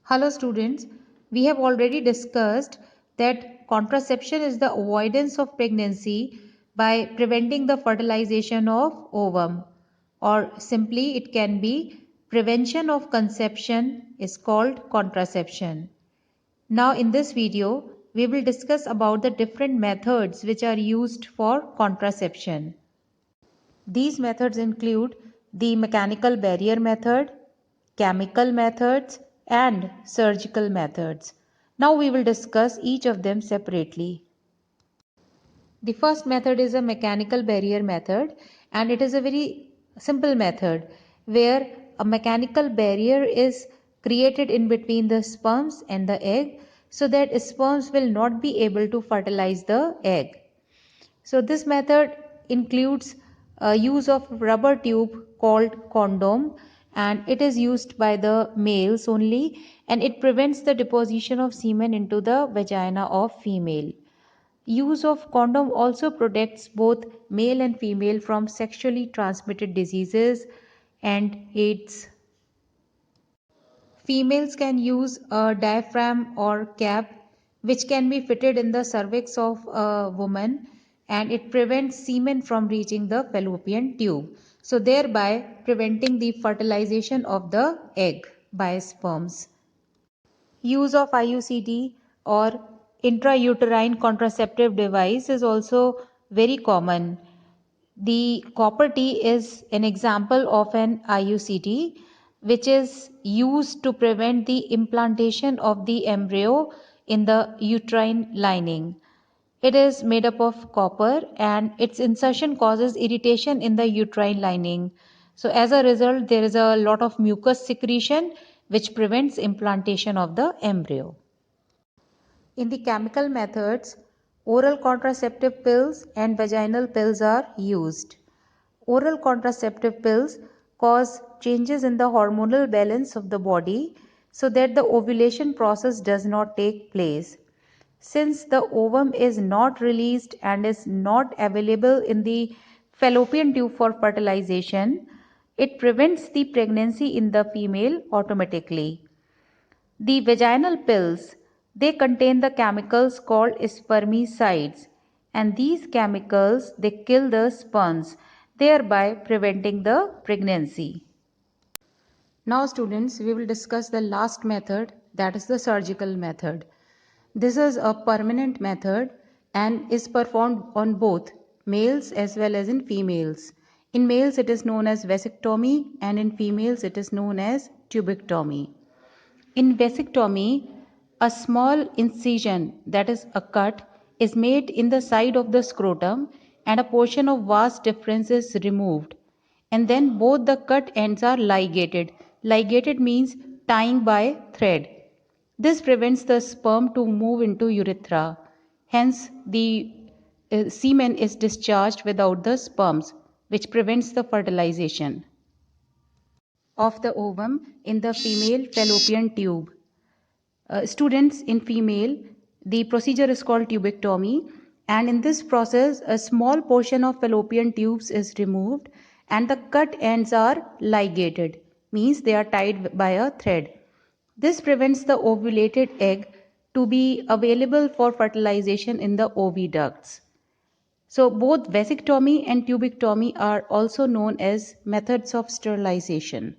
Hello students, we have already discussed that contraception is the avoidance of pregnancy by preventing the fertilization of ovum, or simply it can be prevention of conception is called contraception. Now in this video we will discuss about the different methods which are used for contraception. These methods include the mechanical barrier method, chemical methods, and surgical methods. Now we will discuss each of them separately. The first method is a mechanical barrier method, and it is a very simple method where a mechanical barrier is created in between the sperms and the egg so that sperms will not be able to fertilize the egg. So this method includes use of rubber tube called condom, and it is used by the males only, and it prevents the deposition of semen into the vagina of female. Use of condom also protects both male and female from sexually transmitted diseases and AIDS. Females can use a diaphragm or cap which can be fitted in the cervix of a woman, and it prevents semen from reaching the fallopian tube, so thereby preventing the fertilization of the egg by sperms. Use of IUCD or intrauterine contraceptive device is also very common. The copper T is an example of an IUCD which is used to prevent the implantation of the embryo in the uterine lining. It is made up of copper and its insertion causes irritation in the uterine lining. So as a result, there is a lot of mucus secretion which prevents implantation of the embryo. In the chemical methods, oral contraceptive pills and vaginal pills are used. Oral contraceptive pills cause changes in the hormonal balance of the body so that the ovulation process does not take place. Since the ovum is not released and is not available in the fallopian tube for fertilization, it prevents the pregnancy in the female automatically. The vaginal pills, they contain the chemicals called spermicides, and these chemicals they kill the sperms, thereby preventing the pregnancy. Now students, we will discuss the last method, that is the surgical method. This is a permanent method and is performed on both males as well as in females. In males it is known as vasectomy and in females it is known as tubectomy. In vasectomy, a small incision, that is a cut, is made in the side of the scrotum and a portion of vas deferens is removed. And then both the cut ends are ligated. Ligated means tying by thread. This prevents the sperm to move into urethra. Hence, the semen is discharged without the sperms, which prevents the fertilization of the ovum in the female fallopian tube. Students in female, the procedure is called tubectomy, and in this process, a small portion of fallopian tubes is removed, and the cut ends are ligated, means they are tied by a thread. This prevents the ovulated egg to be available for fertilization in the oviducts. So, both vasectomy and tubectomy are also known as methods of sterilization.